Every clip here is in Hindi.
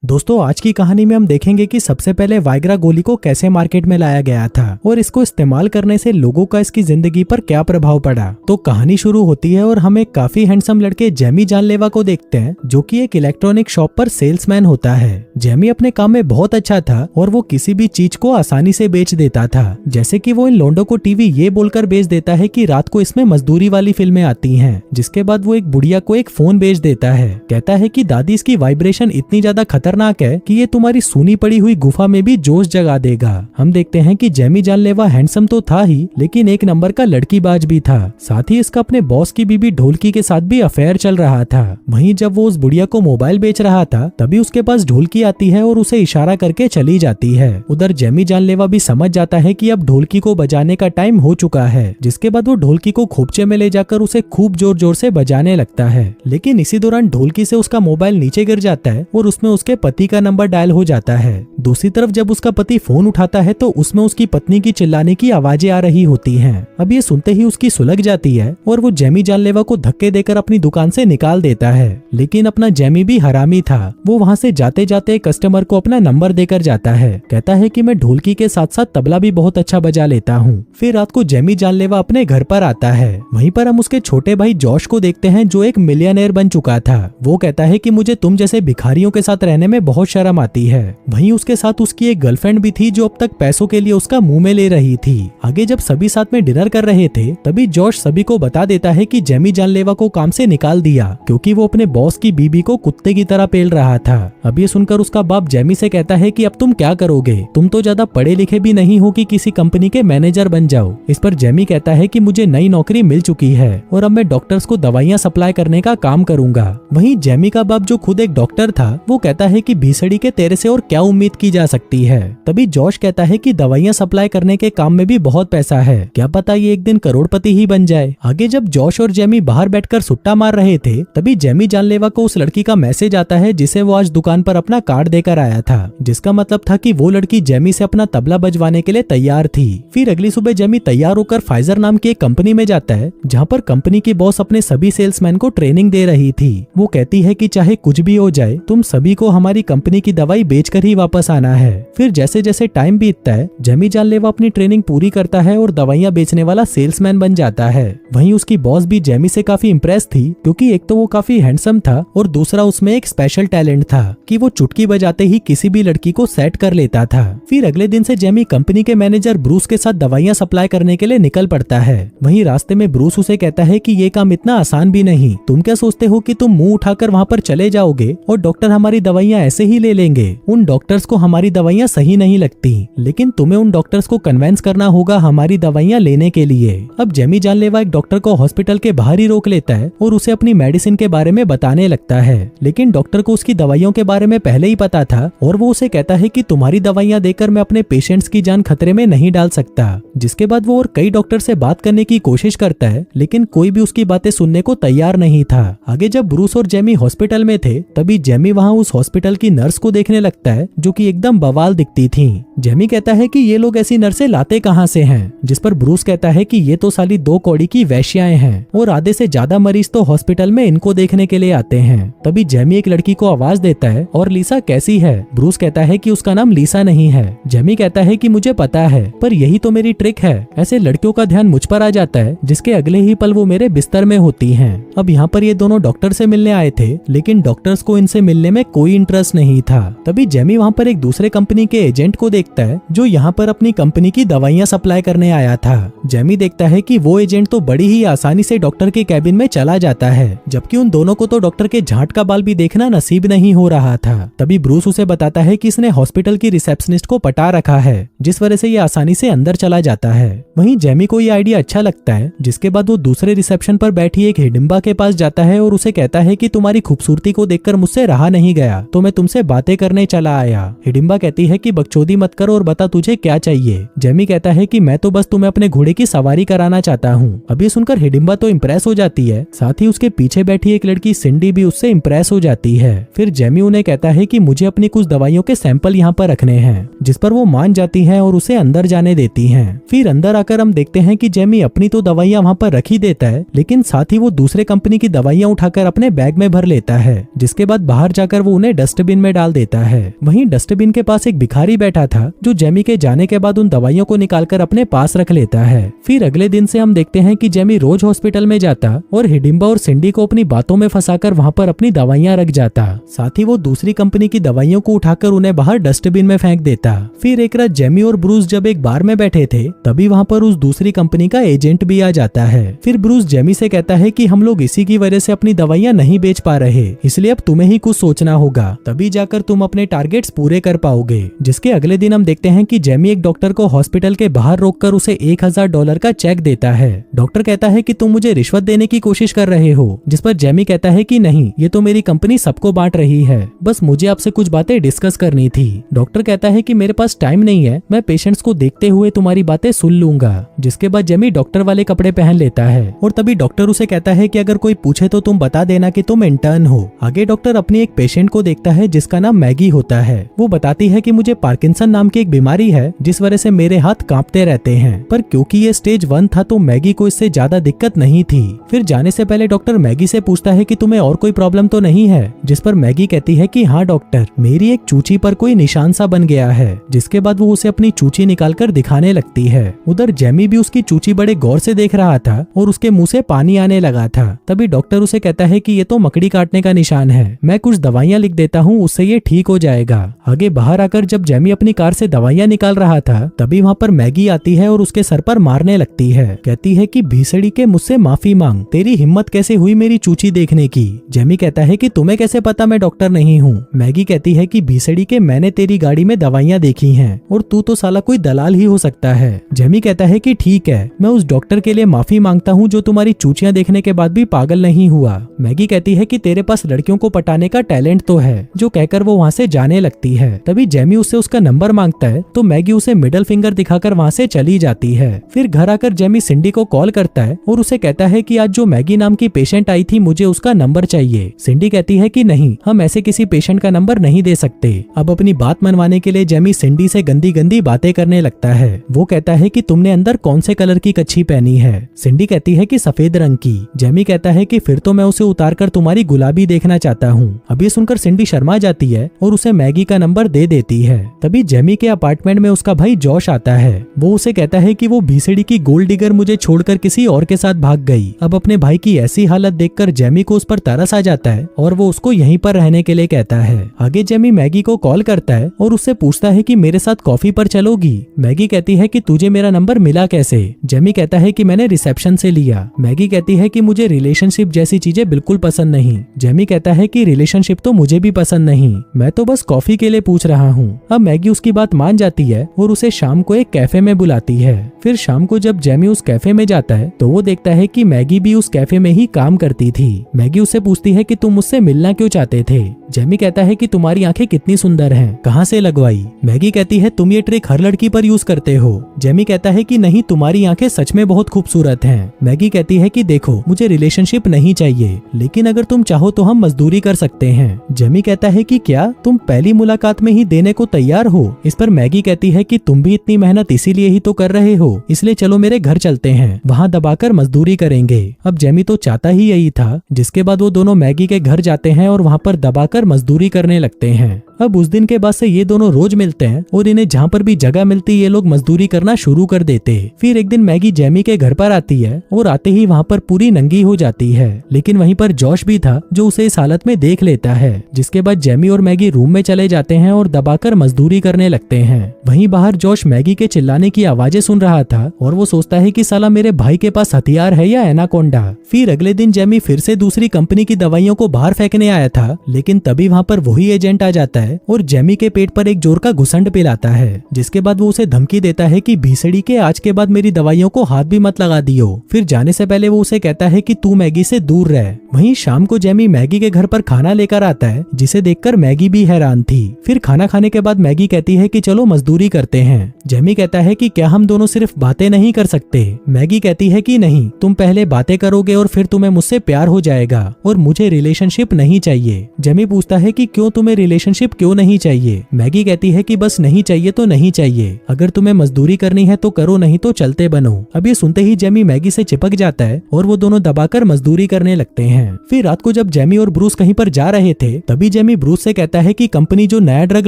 दोस्तों आज की कहानी में हम देखेंगे कि सबसे पहले वाइग्रा गोली को कैसे मार्केट में लाया गया था और इसको इस्तेमाल करने से लोगों का इसकी जिंदगी पर क्या प्रभाव पड़ा। तो कहानी शुरू होती है और हम एक काफी हैंडसम लड़के जेमी जानलेवा को देखते हैं जो कि एक इलेक्ट्रॉनिक शॉप पर सेल्समैन होता है। जेमी अपने काम में बहुत अच्छा था और वो किसी भी चीज को आसानी से बेच देता था। जैसे कि वो इन लोंडो को टीवी ये बोलकर बेच देता है कि रात को इसमें मजदूरी वाली फिल्में आती हैं। जिसके बाद वो एक बुढ़िया को एक फोन बेच देता है। कहता है कि दादी इसकी वाइब्रेशन इतनी ज्यादा खतरनाक है कि ये तुम्हारी सूनी पड़ी हुई गुफा में भी जोश जगा देगा। हम देखते हैं कि जेमी जानलेवा हैंडसम तो था ही लेकिन एक नंबर का लड़कीबाज भी था। साथ ही इसका अपने बॉस की बीबी ढोलकी के साथ भी अफेयर चल रहा था। वहीं जब वो उस बुढ़िया को मोबाइल बेच रहा था तभी उसके पास ढोलकी आती है और उसे इशारा करके चली जाती है। उधर जेमी जानलेवा भी समझ जाता है कि अब ढोलकी को बजाने का टाइम हो चुका है। जिसके बाद वो ढोलकी को खोपचे में ले जाकर उसे खूब जोर जोर से बजाने लगता है। लेकिन इसी दौरान ढोलकी से उसका मोबाइल नीचे गिर जाता है और उसमें उसके पति का नंबर डायल हो जाता है। दूसरी तरफ जब उसका पति फोन उठाता है तो उसमें उसकी पत्नी की चिल्लाने की आवाजें आ रही होती हैं। अब ये सुनते ही उसकी सुलग जाती है और वो जेमी जानलेवा को धक्के देकर अपनी दुकान से निकाल देता है। लेकिन अपना जेमी भी हरामी था। वो वहाँ से जाते जाते कस्टमर को अपना नंबर देकर जाता है। कहता है कि मैं ढोलकी के साथ साथ तबला भी बहुत अच्छा बजा लेता हूँ। फिर रात को जेमी जानलेवा अपने घर पर आता है। वहीं पर हम उसके छोटे भाई जॉश को देखते हैं जो एक मिलियनेयर बन चुका था। वो कहता है कि मुझे तुम जैसे भिखारियों के साथ रहने में बहुत शर्म आती है। वहीं उसके साथ उसकी एक गर्लफ्रेंड भी थी जो अब तक पैसों के लिए उसका मुंह में ले रही थी। आगे जब सभी साथ में डिनर कर रहे थे तभी जॉश सभी को बता देता है कि जेमी जानलेवा को काम से निकाल दिया क्योंकि वो अपने बॉस की बीबी को कुत्ते की तरह पेल रहा था। अब ये सुनकर उसका बाप जेमी से कहता है कि अब तुम क्या करोगे, तुम तो ज्यादा पढ़े लिखे भी नहीं हो कि किसी कंपनी के मैनेजर बन जाओ। इस पर जेमी कहता है कि मुझे नई नौकरी मिल चुकी है और अब मैं डॉक्टर्स को दवाइयां सप्लाई करने का काम करूंगा। वहीं जेमी का बाप जो खुद एक डॉक्टर था वो कहता है कि भीसड़ी के तेरे से और क्या उम्मीद की जा सकती है। तभी जॉश कहता है कि दवाइयां सप्लाई करने के काम में भी बहुत पैसा है, क्या पता ये एक दिन करोड़पति ही बन जाए। आगे जब जॉश और जेमी बाहर बैठकर सुट्टा मार रहे थे तभी जेमी जानलेवा को उस लड़की का मैसेज आता है जिसे वो आज दुकान पर अपना कार्ड देकर आया था। जिसका मतलब था कि वो लड़की जेमी से अपना तबला बजवाने के लिए तैयार थी। फिर अगली सुबह जेमी तैयार होकर फाइजर नाम की एक कंपनी में जाता है जहाँ पर कंपनी की बॉस अपने सभी सेल्समैन को ट्रेनिंग दे रही थी। वो कहती है कि चाहे कुछ भी हो जाए तुम सभी को हमारी कंपनी की दवाई बेचकर ही वापस आना है। फिर जैसे जैसे टाइम बीतता है जेमी जानलेवा अपनी ट्रेनिंग पूरी करता है और दवाइयां बेचने वाला सेल्समैन बन जाता है। वहीं उसकी बॉस भी जेमी से काफी इम्प्रेस थी क्योंकि एक तो वो काफी हैंडसम था और दूसरा उसमें एक स्पेशल टैलेंट था कि वो चुटकी बजाते ही किसी भी लड़की को सेट कर लेता था। फिर अगले दिन से जेमी कंपनी के मैनेजर ब्रूस के साथ दवाइयां सप्लाई करने के लिए निकल पड़ता है। वहीं रास्ते में ब्रूस उसे कहता है कि ये काम इतना आसान भी नहीं, तुम क्या सोचते हो कि तुम मुंह उठाकर वहाँ पर चले जाओगे और डॉक्टर हमारी दवाइयां ऐसे ही ले लेंगे। उन डॉक्टर्स को हमारी दवाइयां सही नहीं लगती, लेकिन तुम्हें उन डॉक्टर्स को कन्वेंस करना होगा हमारी दवाइयां लेने के लिए। अब जेमी जानलेवा एक डॉक्टर को हॉस्पिटल के बाहर ही रोक लेता है और उसे अपनी मेडिसिन के बारे में बताने लगता है। लेकिन डॉक्टर को उसकी दवाइयों के बारे में पहले ही पता था और वो उसे कहता है कि तुम्हारी दवाइयां देकर मैं अपने पेशेंट्स की जान खतरे में नहीं डाल सकता। जिसके बाद वो और कई डॉक्टर से बात करने की कोशिश करता है लेकिन कोई भी उसकी बातें सुनने को तैयार नहीं था। आगे जब ब्रूस और जेमी हॉस्पिटल में थे तभी जेमी वहाँ उस हॉस्पिटल की नर्स को देखने लगता है जो कि एकदम बवाल दिखती थी। जेमी कहता है कि ये लोग ऐसी नर्सें लाते कहाँ से हैं, जिस पर ब्रूस कहता है कि ये तो साली 2 कौड़ी की वैश्याएं हैं और आधे से ज्यादा मरीज तो हॉस्पिटल में इनको देखने के लिए आते हैं। तभी जेमी एक लड़की को आवाज देता है और लीसा कैसी है। ब्रूस कहता है कि उसका नाम लीसा नहीं है। जेमी कहता है कि मुझे पता है पर यही तो मेरी ट्रिक है। ऐसे लड़कियों का ध्यान मुझ पर आ जाता है जिसके अगले ही पल वो मेरे बिस्तर में होती हैं। अब यहाँ पर ये दोनों डॉक्टर से मिलने आए थे लेकिन डॉक्टर्स को इनसे मिलने में कोई इंटरेस्ट नहीं था। तभी जेमी वहाँ पर एक दूसरे कंपनी के एजेंट को देखता है जो यहाँ पर अपनी कंपनी की दवाइयां सप्लाई करने आया था। जेमी देखता है कि वो एजेंट तो बड़ी ही आसानी से डॉक्टर के कैबिन में चला जाता है जबकि उन दोनों को तो डॉक्टर के झांट का बाल भी देखना नसीब नहीं हो रहा था। तभी ब्रूस उसे बताता है कि इसने हॉस्पिटल की रिसेप्शनिस्ट को पटा रखा है जिस वजह से ये आसानी से अंदर चला जाता है। वहीं जेमी को ये आइडिया अच्छा लगता है जिसके बाद वो दूसरे रिसेप्शन पर बैठी एक हिडिंबा के पास जाता है और उसे कहता है कि तुम्हारी खूबसूरती को देखकर मुझसे रहा नहीं गया तो मैं तुमसे बातें करने चला आया। हिडिंबा कहती है कि बकचोदी मत कर और बता तुझे क्या चाहिए। जेमी कहता है कि मैं तो बस तुम्हें अपने घोड़े की सवारी कराना चाहता हूँ। अभी सुनकर हिडिंबा तो इम्प्रेस हो जाती है, साथ ही उसके पीछे बैठी एक लड़की सिंडी भी उससे इम्प्रेस हो जाती है। फिर जेमी उन्हें कहता है कि मुझे अपनी कुछ दवाइयों के सैंपल यहाँ पर रखने हैं, जिस पर वो मान जाती हैं और उसे अंदर जाने देती हैं। फिर अंदर आकर हम देखते हैं कि जेमी अपनी तो दवाइयाँ वहाँ पर रख ही देता है लेकिन साथ ही वो दूसरे कंपनी की दवाइयाँ उठाकर अपने बैग में भर लेता है। जिसके बाद बाहर जाकर वो उन्हें डस्ट डस्टबिन में डाल देता है। वहीं डस्टबिन के पास एक भिखारी बैठा था जो जेमी के जाने के बाद उन दवाइयों को निकालकर अपने पास रख लेता है। फिर अगले दिन से हम देखते हैं कि जेमी रोज हॉस्पिटल में जाता और हिडिम्बा और सिंडी को अपनी बातों में फंसाकर वहाँ पर अपनी दवाइयाँ रख जाता। साथ ही वो दूसरी कंपनी की दवाइयों को उठाकर उन्हें बाहर डस्टबिन में फेंक देता। फिर एक रात जेमी और ब्रूस जब एक बार में बैठे थे तभी वहाँ पर उस दूसरी कंपनी का एजेंट भी आ जाता है। फिर ब्रूस जेमी से कहता है कि हम लोग इसी की वजह से अपनी दवाइयाँ नहीं बेच पा रहे, इसलिए अब तुम्हें ही कुछ सोचना होगा, तभी जाकर तुम अपने टारगेट्स पूरे कर पाओगे। जिसके अगले दिन हम देखते हैं कि जेमी एक डॉक्टर को हॉस्पिटल के बाहर रोककर उसे $1000 का चेक देता है। डॉक्टर कहता है कि तुम मुझे रिश्वत देने की कोशिश कर रहे हो, जिस पर जेमी कहता है कि नहीं, ये तो मेरी कंपनी सबको बांट रही है, बस मुझे आपसे कुछ बातें डिस्कस करनी थी। डॉक्टर कहता है कि मेरे पास टाइम नहीं है, मैं पेशेंट्स को देखते हुए तुम्हारी बातें सुन लूंगा। जिसके बाद जेमी डॉक्टर वाले कपड़े पहन लेता है और तभी डॉक्टर उसे कहता है कि अगर कोई पूछे तो तुम बता देना कि तुम इंटर्न हो। आगे डॉक्टर अपनी एक पेशेंट को देखता है जिसका नाम मैगी होता है। वो बताती है कि मुझे पार्किंसन नाम की एक बीमारी है जिस वजह से मेरे हाथ कांपते रहते हैं, पर क्योंकि ये स्टेज 1 था तो मैगी को इससे ज्यादा दिक्कत नहीं थी। फिर जाने से पहले डॉक्टर मैगी से पूछता है कि तुम्हें और कोई प्रॉब्लम तो नहीं है, जिस पर मैगी कहती है कि हाँ डॉक्टर, मेरी एक चूची पर कोई निशान सा बन गया है। जिसके बाद वो उसे अपनी चूची निकालकर दिखाने लगती है। उधर जेमी भी उसकी चूची बड़े गौर से देख रहा था और उसके मुंह से पानी आने लगा था। तभी डॉक्टर उसे कहता है कि ये तो मकड़ी काटने का निशान है, मैं कुछ दवाइयाँ लिख देता हूँ, उससे ये ठीक हो जाएगा। आगे बाहर आकर जब जेमी अपनी कार से दवाइयाँ निकाल रहा था तभी वहाँ पर मैगी आती है और उसके सर पर मारने लगती है। कहती है कि भीसड़ी के मुझसे माफी मांग, तेरी हिम्मत कैसे हुई मेरी चूची देखने की। जेमी कहता है कि तुम्हें कैसे पता मैं डॉक्टर नहीं हूँ। मैगी कहती है कि भीसड़ी के मैंने तेरी गाड़ी में दवाइयाँ देखी हैं और तू तो साला कोई दलाल ही हो सकता है। जेमी कहता है कि ठीक है, मैं उस डॉक्टर के लिए माफी मांगता हूँ जो तुम्हारी चूचियाँ देखने के बाद भी पागल नहीं हुआ। मैगी कहती है कि तेरे पास लड़कियों को पटाने का टैलेंट तो है, जो कहकर वो वहाँ से जाने लगती है। तभी जेमी उससे उसका नंबर मांगता है तो मैगी उसे मिडल फिंगर दिखाकर वहाँ से चली जाती है। फिर घर आकर जेमी सिंडी को कॉल करता है और उसे कहता है कि आज जो मैगी नाम की पेशेंट आई थी मुझे उसका नंबर चाहिए। सिंडी कहती है कि नहीं, हम ऐसे किसी पेशेंट का नंबर नहीं दे सकते। अब अपनी बात मनवाने के लिए जेमी सिंडी से गंदी गंदी बातें करने लगता है। वो कहता है कि तुमने अंदर कौन से कलर की कच्छी पहनी है। सिंडी कहती है कि सफेद रंग की। जेमी कहता है कि फिर तो मैं उसे उतारकर तुम्हारी गुलाबी देखना चाहता हूँ। अब ये सुनकर सिंडी शर्मा जाती है और उसे मैगी का नंबर दे देती है। तभी जेमी के अपार्टमेंट में उसका भाई जॉश आता है। वो उसे कहता है कि वो भीसड़ी की गोल्ड डिगर मुझे छोड़कर किसी और के साथ भाग गई। अब अपने भाई की ऐसी हालत देखकर जेमी को उस पर तरस आ जाता है और वो उसको यहीं पर रहने के लिए कहता है। आगे जेमी मैगी को कॉल करता है और उससे पूछता है कि मेरे साथ कॉफी पर चलोगी। मैगी कहती है कि तुझे मेरा नंबर मिला कैसे। जेमी कहता है कि मैंने रिसेप्शन से लिया। मैगी कहती है कि मुझे रिलेशनशिप जैसी चीजें बिल्कुल पसंद नहीं। जेमी कहता है कि रिलेशनशिप तो मुझे भी पसंद नहीं, मैं तो बस कॉफी के लिए पूछ रहा हूँ। अब मैगी उसकी बात मान जाती है और उसे शाम को एक कैफे में बुलाती है। फिर शाम को जब जेमी उस कैफे में जाता है तो वो देखता है कि मैगी भी उस कैफे में ही काम करती थी। मैगी उससे पूछती है कि तुम मुझसे मिलना क्यों चाहते थे। जेमी कहता है कि तुम्हारी आंखें कितनी सुंदर हैं, कहाँ से लगवाई। मैगी कहती है तुम ये ट्रिक हर लड़की पर यूज करते हो। जेमी कहता है कि नहीं, तुम्हारी आंखें सच में बहुत खूबसूरत हैं। मैगी कहती है कि देखो, मुझे रिलेशनशिप नहीं चाहिए, लेकिन अगर तुम चाहो तो हम मजदूरी कर सकते हैं। जेमी कहता है कि क्या तुम पहली मुलाकात में ही देने को तैयार हो। इस पर मैगी कहती है कि तुम भी इतनी मेहनत इसीलिए ही तो कर रहे हो, इसलिए चलो मेरे घर चलते हैं, वहाँ दबाकर मजदूरी करेंगे। अब जेमी तो चाहता ही यही था। जिसके बाद वो दोनों मैगी के घर जाते हैं और वहाँ पर दबाकर मजदूरी करने लगते हैं। अब उस दिन के बाद से ये दोनों रोज मिलते हैं और इन्हें जहाँ पर भी जगह मिलती ये लोग मजदूरी करना शुरू कर देते। फिर एक दिन मैगी जेमी के घर पर आती है और आते ही वहाँ पर पूरी नंगी हो जाती है, लेकिन वहीं पर जॉश भी था जो उसे इस हालत में देख लेता है। जिसके बाद जेमी और मैगी रूम में चले जाते हैं और दबाकर मजदूरी करने लगते हैं। वहीं बाहर जॉश मैगी के चिल्लाने की आवाजें सुन रहा था और वो सोचता है कि साला मेरे भाई के पास हथियार है या एनाकोंडा। फिर अगले दिन जेमी फिर से दूसरी कंपनी की दवाइयों को बाहर फेंकने आया था, लेकिन तभी वहाँ पर वही एजेंट आ जाता है और जेमी के पेट पर एक जोर का घुसंड पिलाता है। जिसके बाद वो उसे धमकी देता है कि भीसड़ी के आज के बाद मेरी दवाइयों को हाथ भी मत लगा दियो। फिर जाने से पहले वो उसे कहता है कि तू मैगी से दूर रह। वहीं शाम को जेमी मैगी के घर पर खाना लेकर आता है, जिसे देखकर मैगी भी हैरान थी। फिर खाना खाने के बाद मैगी कहती है कि चलो मजदूरी करते हैं। जेमी कहता है कि क्या हम दोनों सिर्फ बातें नहीं कर सकते। मैगी कहती है कि नहीं, तुम पहले बातें करोगे और फिर तुम्हें मुझसे प्यार हो जाएगा और मुझे रिलेशनशिप नहीं चाहिए। जेमी पूछता है कि क्यों तुम्हें रिलेशनशिप क्यों नहीं चाहिए? मैगी कहती है कि बस नहीं चाहिए तो नहीं चाहिए, अगर तुम्हें मजदूरी करनी है तो करो, नहीं तो चलते बनो। अब ये सुनते ही जेमी मैगी से चिपक जाता है और वो दोनों दबाकर मजदूरी करने लगते हैं। फिर रात को जब जेमी और ब्रूस कहीं पर जा रहे थे तभी जेमी ब्रूस से कहता है कि कंपनी जो नया ड्रग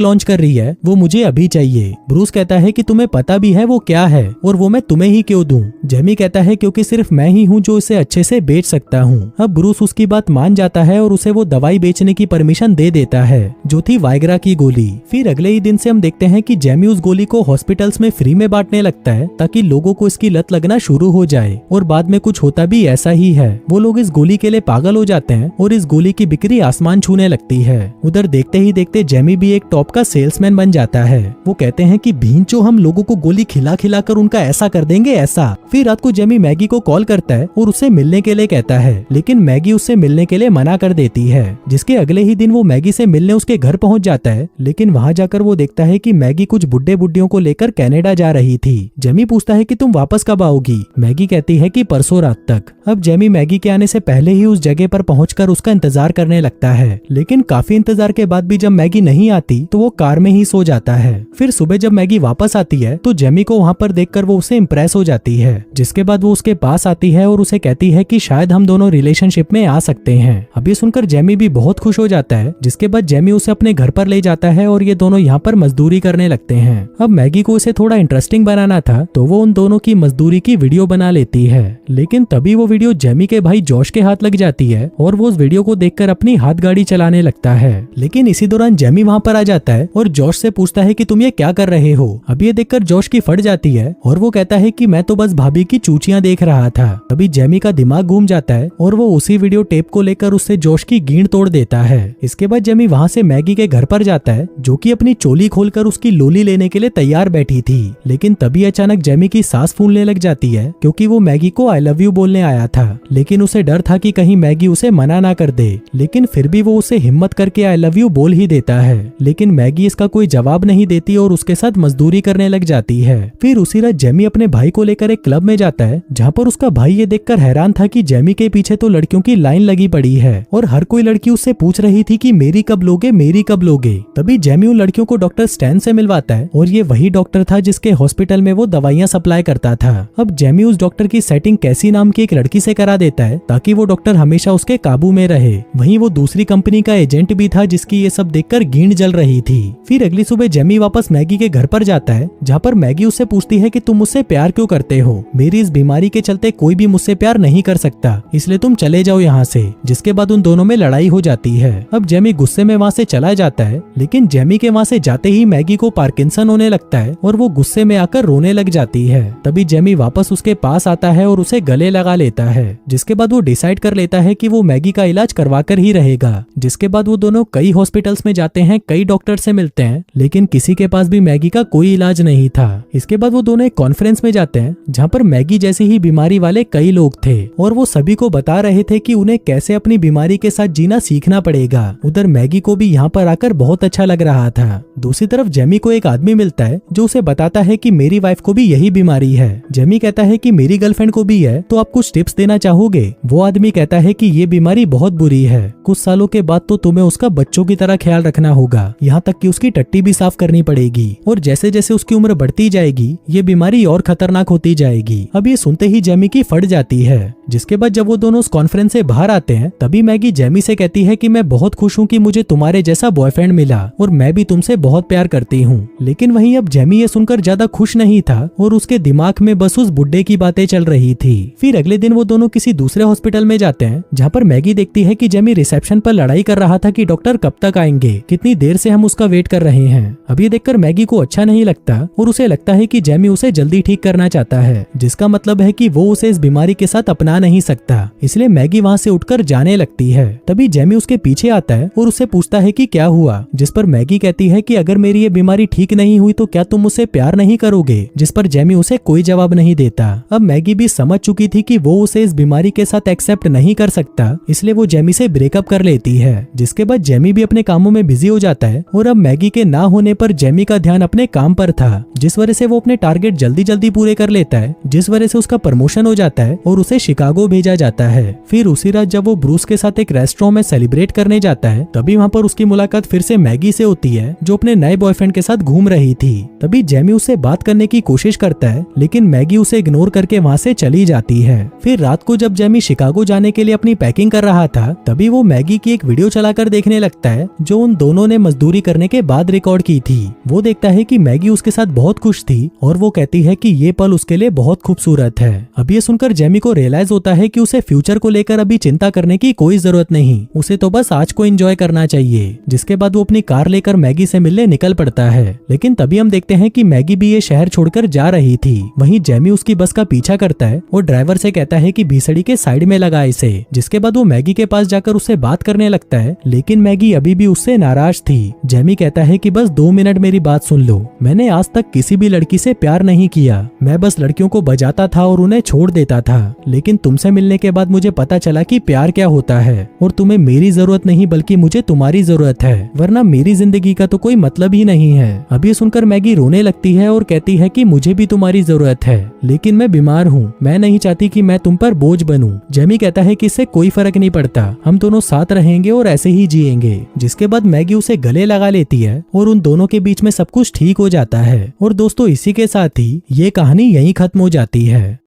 लॉन्च कर रही है वो मुझे अभी चाहिए। ब्रूस कहता है कि तुम्हें पता भी है वो क्या है और वो मैं तुम्हें ही क्यों दूं? जेमी कहता है क्योंकि सिर्फ मैं ही हूँ जो इसे अच्छे से बेच सकता हूँ। अब ब्रूस उसकी बात मान जाता है और उसे वो दवाई बेचने की परमिशन दे देता है जो थी वाइग्रा की गोली। फिर अगले ही दिन से हम देखते हैं कि जेमी उस गोली को हॉस्पिटल्स में फ्री में बांटने लगता है ताकि लोगों को इसकी लत लगना शुरू हो जाए, और बाद में कुछ होता भी ऐसा ही है। वो लोग इस गोली के लिए पागल हो जाते हैं और इस गोली की बिक्री आसमान छूने लगती है। उधर देखते ही देखते जेमी भी एक टॉप का सेल्समैन बन जाता है। वो कहते हैं कि भींचो, हम लोगों को गोली खिला खिला कर उनका ऐसा कर देंगे ऐसा। फिर रात को जेमी मैगी को कॉल करता है और उससे मिलने के लिए कहता है, लेकिन मैगी उससे मिलने के लिए मना कर देती है। जिसके अगले ही दिन वो मैगी से मिलने उसके घर पहुंच जाता है, लेकिन वहां जाकर वो देखता है कि मैगी कुछ बुड्ढे बुड्ढियों को लेकर कनाडा जा रही थी। जेमी पूछता है कि तुम वापस कब आओगी? मैगी कहती है कि परसों रात तक। अब जेमी मैगी के आने से पहले ही उस जगह पर पहुंचकर उसका इंतजार करने लगता है, लेकिन काफी इंतजार के बाद भी जब मैगी नहीं आती तो वो कार में ही सो जाता है। फिर सुबह जब मैगी वापस आती है तो जेमी को वहाँ पर देखकर वो उससे इम्प्रेस हो जाती है, जिसके बाद वो उसके पास आती है और उसे कहती है कि शायद हम दोनों रिलेशनशिप में आ सकते हैं। अब ये सुनकर जेमी भी बहुत खुश हो जाता है, जिसके बाद जेमी उसे अपने घर पर ले जाता है और ये दोनों यहाँ पर मजदूरी करने लगते हैं। अब मैगी को इसे थोड़ा इंटरेस्टिंग बनाना था तो वो उन दोनों की मजदूरी की वीडियो बना लेती है, लेकिन तभी वो वीडियो जेमी के भाई जॉश के हाथ लग जाती है और वो उस वीडियो को देखकर अपनी हाथ गाड़ी चलाने लगता है। लेकिन इसी दौरान जेमी वहाँ पर आ जाता है और जॉश से पूछता है कि तुम ये क्या कर रहे हो? अब ये देखकर जॉश की फट जाती है और वो कहता है कि मैं तो बस भाभी की चूचियां देख रहा था। तभी जेमी का दिमाग घूम जाता है और वो उसी वीडियो टेप को लेकर उससे जॉश की गींड तोड़ देता है। इसके बाद जेमी वहाँ से मैगी के घर पर जाता है, जो कि अपनी चोली खोलकर उसकी लोली लेने के लिए तैयार बैठी थी। लेकिन तभी अचानक जेमी की सांस फूलने लग जाती है क्योंकि वो मैगी को आई लव यू बोलने आया था, लेकिन उसे डर था कि कहीं मैगी उसे मना ना कर दे। लेकिन फिर भी वो उसे हिम्मत करके आई लव यू बोल ही देता है, लेकिन मैगी इसका कोई जवाब नहीं देती और उसके साथ मजदूरी करने लग जाती है। फिर उसी रात जेमी अपने भाई को लेकर एक क्लब में जाता है, जहाँ पर उसका भाई ये देखकर हैरान था कि जेमी के पीछे तो लड़कियों की लाइन लगी पड़ी है और हर कोई लड़की उससे पूछ रही थी कि मेरी कब लोगे, मेरी कब लोगे। तभी जेमी उन लड़कियों को डॉक्टर स्टैन से मिलवाता है और ये वही डॉक्टर था जिसके हॉस्पिटल में वो दवाइयां सप्लाई करता था। अब जेमी उस डॉक्टर की सेटिंग कैसी नाम की एक लड़की से करा देता है ताकि वो डॉक्टर हमेशा उसके काबू में रहे। वहीं वो दूसरी कंपनी का एजेंट भी था जिसकी ये सब देखकर गींड जल रही थी। फिर अगली सुबह जेमी वापस मैगी के घर पर जाता है, जहाँ पर मैगी उससे पूछती है कि तुम मुझसे प्यार क्यों करते हो? मेरी इस बीमारी के चलते कोई भी मुझसे प्यार नहीं कर सकता, इसलिए तुम चले जाओ यहाँ से। जिसके बाद उन दोनों में लड़ाई हो जाती है। अब जेमी गुस्से में वहाँ से चला जाता है, लेकिन जेमी के वहाँ से जाते ही मैगी को पार्किंसन होने लगता है और वो गुस्से में आकर रोने लग जाती है। तभी जेमी वापस उसके पास आता है और उसे गले लगा लेता है, जिसके बाद वो डिसाइड कर लेता है कि वो मैगी का इलाज करवा कर ही रहेगा। जिसके बाद वो दोनों कई हॉस्पिटल्स में जाते हैं, कई डॉक्टर से मिलते हैं, लेकिन किसी के पास भी मैगी का कोई इलाज नहीं था। इसके बाद वो दोनों एक कॉन्फ्रेंस में जाते हैं, जहाँ पर मैगी जैसी ही बीमारी वाले कई लोग थे और वो सभी को बता रहे थे कि उन्हें कैसे अपनी बीमारी के साथ जीना सीखना पड़ेगा। उधर मैगी को भी यहाँ पर आकर बहुत अच्छा लग रहा था। दूसरी तरफ जेमी को एक आदमी मिलता है जो उसे बताता है कि मेरी वाइफ को भी यही बीमारी है। जेमी कहता है कि मेरी गर्लफ्रेंड को भी है, तो आप कुछ टिप्स देना चाहोगे? वो आदमी कहता है कि ये बीमारी बहुत बुरी है, कुछ सालों के बाद तो तुम्हें उसका बच्चों की तरह ख्याल रखना होगा, यहाँ तक कि उसकी टट्टी भी साफ करनी पड़ेगी, और जैसे जैसे उसकी उम्र बढ़ती जाएगी ये बीमारी और खतरनाक होती जाएगी। अब ये सुनते ही जेमी की फट जाती है। जिसके बाद जब वो दोनों उस कॉन्फ्रेंस से बाहर आते हैं, तभी मैगी जेमी से कहती है कि मैं बहुत खुश हूँ कि मुझे तुम्हारे जैसा बॉयफ्रेंड मिला और मैं भी तुमसे बहुत प्यार करती हूँ। लेकिन वहीं अब जेमी ये सुनकर ज्यादा खुश नहीं था और उसके दिमाग में बस उस बुड्ढे की बातें चल रही थी। फिर अगले दिन वो दोनों किसी दूसरे हॉस्पिटल में जाते हैं, जहाँ पर मैगी देखती है कि जेमी रिसेप्शन पर लड़ाई कर रहा था कि डॉक्टर कब तक आएंगे, कितनी देर से हम उसका वेट कर रहे हैं। अब ये देखकर मैगी को अच्छा नहीं लगता और उसे लगता है कि जेमी उसे जल्दी ठीक करना चाहता है, जिसका मतलब है कि वो उसे इस बीमारी के साथ अपना नहीं सकता। इसलिए मैगी वहाँ से उठकर जाने लगती है। तभी जेमी उसके पीछे आता है और उससे पूछता है कि क्या हुआ, जिस पर मैगी कहती है कि अगर मेरी ये बीमारी ठीक नहीं हुई तो क्या तुम मुझसे प्यार नहीं करोगे, जिस पर जेमी उसे कोई जवाब नहीं देता। अब मैगी भी समझ चुकी थी कि वो उसे इस बीमारी के साथ एक्सेप्ट नहीं कर सकता, इसलिए वो जेमी से ब्रेकअप कर लेती है। जिसके बाद जेमी भी अपने कामों में बिजी हो जाता है और अब मैगी के ना होने पर जेमी का ध्यान अपने काम पर था, जिस वजह से वो अपने टारगेट जल्दी जल्दी पूरे कर लेता है, जिस वजह से उसका प्रमोशन हो जाता है और उसे शिकागो भेजा जाता है। फिर उसी रात जब वो ब्रूस के साथ एक रेस्टोरेंट में सेलिब्रेट करने जाता है, तभी वहाँ पर उसकी मुलाकात फिर फिर से मैगी से होती है जो अपने नए बॉयफ्रेंड के साथ घूम रही थी। तभी जेमी उससे बात करने की कोशिश करता है लेकिन मैगी उसे इग्नोर करके वहाँ से चली जाती है। फिर रात को जब जेमी शिकागो जाने के लिए अपनी पैकिंग कर रहा था तभी वो मैगी की एक वीडियो चलाकर देखने लगता है जो उन दोनों ने मजदूरी करने के बाद रिकॉर्ड की थी। वो देखता है कि मैगी उसके साथ बहुत खुश थी और वो कहती है कि ये पल उसके लिए बहुत खूबसूरत है। अब ये सुनकर जेमी को रियलाइज होता है कि उसे फ्यूचर को लेकर अभी चिंता करने की कोई जरूरत नहीं, उसे तो बस आज को एंजॉय करना चाहिए। जिसके बाद वो अपनी कार लेकर मैगी से मिलने निकल पड़ता है। लेकिन तभी हम देखते हैं कि मैगी भी ये शहर छोड़कर जा रही थी। वहीं जेमी उसकी बस का पीछा करता है और ड्राइवर से कहता है कि भीसड़ी के साइड में लगा इसे। जिसके बाद वो मैगी के पास जाकर उससे बात करने लगता है लेकिन मैगी अभी भी उससे नाराज थी। जेमी कहता है कि बस 2 मिनट मेरी बात सुन लो, मैंने आज तक किसी भी लड़की से प्यार नहीं किया, मैं बस लड़कियों को बजाता था और उन्हें छोड़ देता था। लेकिन तुमसे मिलने के बाद मुझे पता चला कि प्यार क्या होता है और तुम्हें मेरी जरूरत नहीं बल्कि मुझे तुम्हारी जरूरत है, वरना मेरी जिंदगी का तो कोई मतलब ही नहीं है। अब ये सुनकर मैगी रोने लगती है और कहती है कि मुझे भी तुम्हारी जरूरत है लेकिन मैं बीमार हूँ, मैं नहीं चाहती कि मैं तुम पर बोझ बनूं। जेमी कहता है कि इससे कोई फर्क नहीं पड़ता, हम दोनों साथ रहेंगे और ऐसे ही जिएंगे। जिसके बाद मैगी उसे गले लगा लेती है और उन दोनों के बीच में सब कुछ ठीक हो जाता है। और दोस्तों इसी के साथ ही ये कहानी यहीं खत्म हो जाती है।